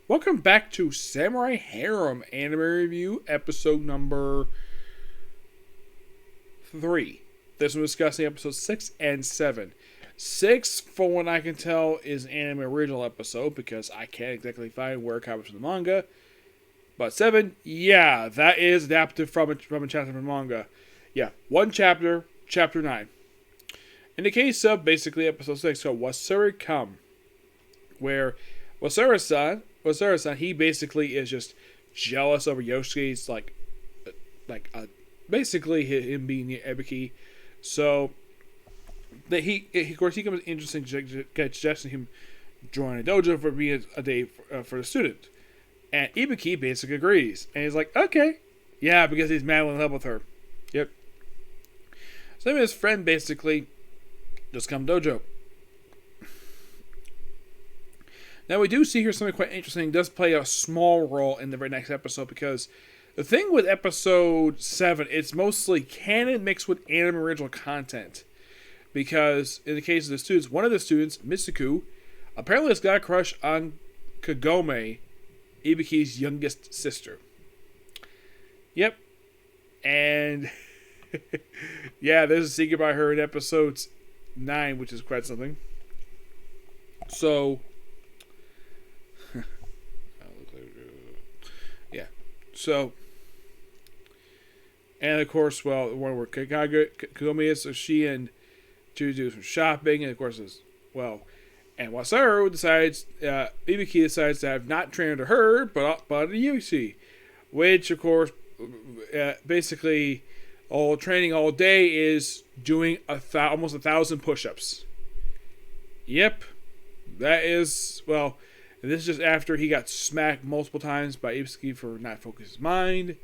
Welcome back to Samurai Harem Anime Review, episode number 3. This one discussing episodes 6 and 7. 6, from what I can tell, is an anime original episode, because I can't exactly find where it comes from the manga. But 7, yeah, that is adapted from a chapter from the manga. Yeah, one chapter, chapter 9. In the case of, basically, episode 6, called Wasuri Come, where Wasura-san, he basically is just jealous over Yoshi's, basically him being near Ibiki. So, that he comes interesting suggesting him join a dojo for being a day for the student. And Ibiki basically agrees. And he's like, okay. Yeah, because he's madly in love with her. Yep. So him and his friend basically just come dojo. Now, we do see here something quite interesting. It does play a small role in the very next episode, because the thing with episode 7, it's mostly canon mixed with anime original content. Because, in the case of the students, one of the students, Mitsuku, apparently has got a crush on Kagome, Ibiki's youngest sister. Yep. And, yeah, there's a secret by her in episode 9, which is quite something. So, yeah. So, and of course, well, one where Kagome is, so she and Chu do some shopping, and of course, and Wasaru decides, Ibiki decides to have not trained her, but a Yushi, which, of course, basically, all training all day is doing almost 1,000 push-ups. Yep, that is, well, and this is just after he got smacked multiple times by Ibiki for not focusing his mind.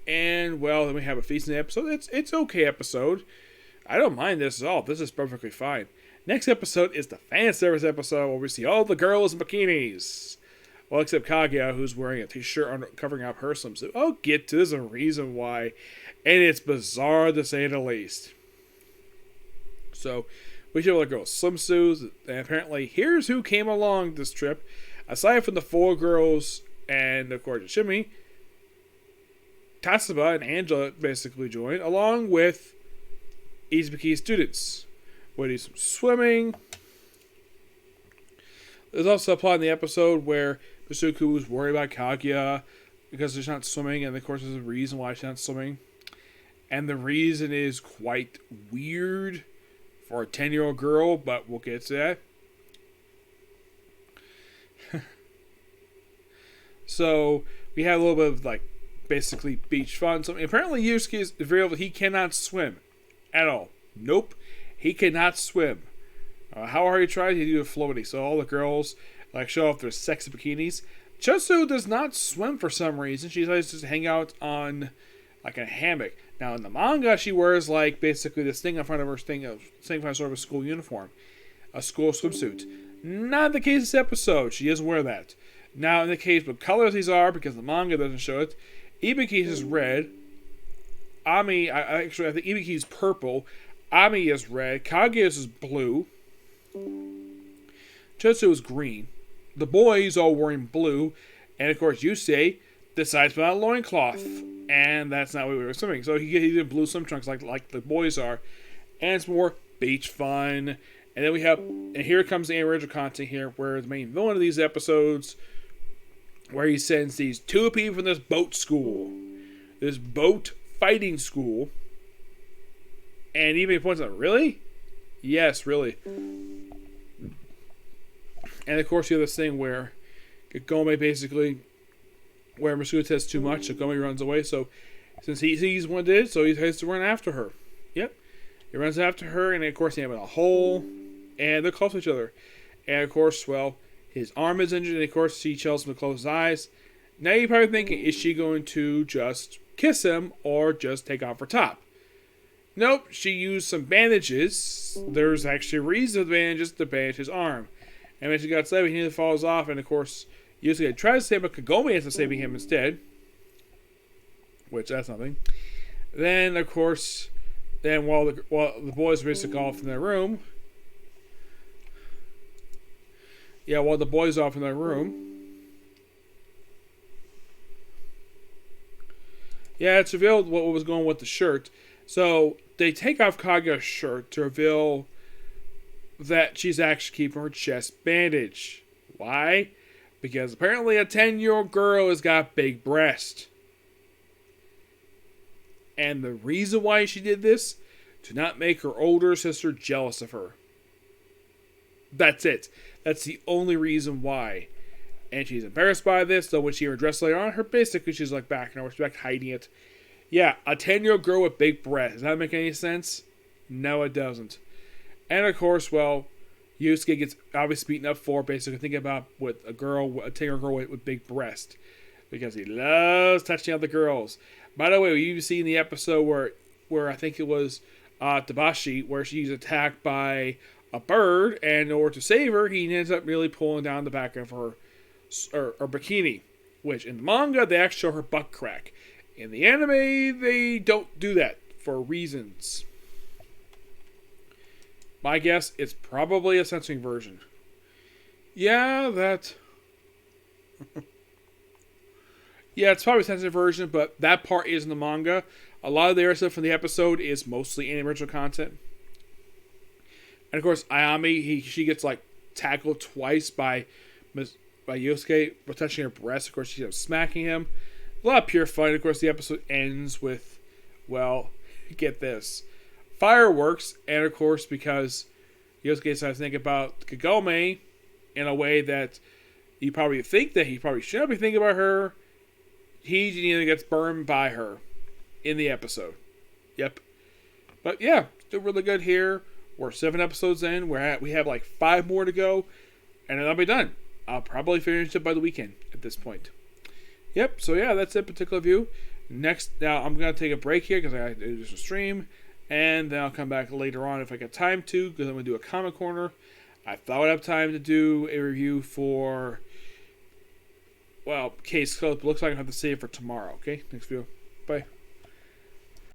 And, well, then we have a feast in the episode. It's okay episode. I don't mind this at all. This is perfectly fine. Next episode is the fan service episode, where we see all the girls in bikinis. Well, except Kaguya, who's wearing a t-shirt covering up her swimsuit. I'll get to this. There's a reason why. And it's bizarre, to say the least. So, we show all the girls' swimsuits. And apparently, here's who came along this trip. Aside from the 4 girls and, of course, Shimi, Tatsuba and Angela basically joined, along with Izumiki's students. We do some swimming. There's also a plot in the episode where Mitsuku was worried about Kaguya because she's not swimming, and of course there's a reason why she's not swimming. And the reason is quite weird for a 10-year-old girl, but we'll get to that. So, we have a little bit of, basically beach fun. So, apparently Yusuke is revealed that he cannot swim at all. Nope. He cannot swim. How hard he tries, he do a floaty. So all the girls show off their sexy bikinis. Chotsu does not swim for some reason. She decides to just hang out on a hammock. Now in the manga, she wears basically this thing in front of her same kind of sort of a school uniform, a school swimsuit. Not the case in this episode. She doesn't wear that. Now in the case what colors these are, because the manga doesn't show it, Ibiki's is red. I think Ibiki's purple. Ami is red. Kaguya's is blue. Chotsu is green. The boys all wearing blue. And of course, Yusei decides to put on a loincloth. And that's not what we were swimming. So he did blue swim trunks like the boys are. And it's more beach fun. And then we have, and here comes the original content here, where the main villain of these episodes, where he sends these 2 people from this boat school. This boat fighting school. And even he points out, really? Yes, really. And of course, you have this thing where Kagome basically, where Mitsuku says too much, so Kagome runs away. So, since he's one did, so he has to run after her. Yep. He runs after her, and of course, they have a hole, and they're close to each other. And of course, well, his arm is injured, and of course, she tells him to close his eyes. Now you're probably thinking, is she going to just kiss him, or just take off her top? Nope, she used some bandages. There's actually a reason for the bandages to bandage his arm. And when she got saved, he falls off, and of course, Yusuke tries to save him, but Kagome ends up saving him instead. Which, that's nothing. Then, of course, while the boys basically off in their room, Yeah, while the boys off in their room. Yeah, it's revealed what was going on with the shirt. So they take off Kaguya's shirt to reveal that she's actually keeping her chest bandaged. Why? Because apparently a 10-year-old girl has got big breasts. And the reason why she did this, to not make her older sister jealous of her. That's it. That's the only reason why. And she's embarrassed by this, though when she dressed later on, she's like backing her, she's back hiding it. Yeah, a 10-year-old girl with big breasts. Does that make any sense? No, it doesn't. And of course, well, Yusuke gets obviously beaten up for basically thinking about with a 10-year-old girl with big breasts. Because he loves touching other girls. By the way, you've seen the episode where I think it was Tabashi, where she's attacked by a bird, and in order to save her, he ends up really pulling down the back of her bikini. Which in the manga, they actually show her butt crack. In the anime, they don't do that for reasons. My guess, it's probably a censoring version. Yeah, that... Yeah, it's probably a censored version, but that part is in the manga. A lot of the other stuff from the episode is mostly in original content. And of course, Ayami, she gets like tackled twice by Yosuke for touching her breast. Of course, she's smacking him. A lot of pure fun. Of course, the episode ends with, well, get this, fireworks. And of course, because Yosuke starts thinking about Kagome in a way that you probably think that he probably shouldn't be thinking about her. He either gets burned by her in the episode. Yep. But yeah, still really good here. We're 7 episodes in. We have like 5 more to go. And then I'll be done. I'll probably finish it by the weekend at this point. Yep, so yeah, that's it, particular view. Next, now I'm going to take a break here because I do just a stream. And then I'll come back later on if I get time to, because I'm going to do a comic corner. I thought I'd have time to do a review for... Well, case closed, but looks like I have to save it for tomorrow. Okay, next video. Bye.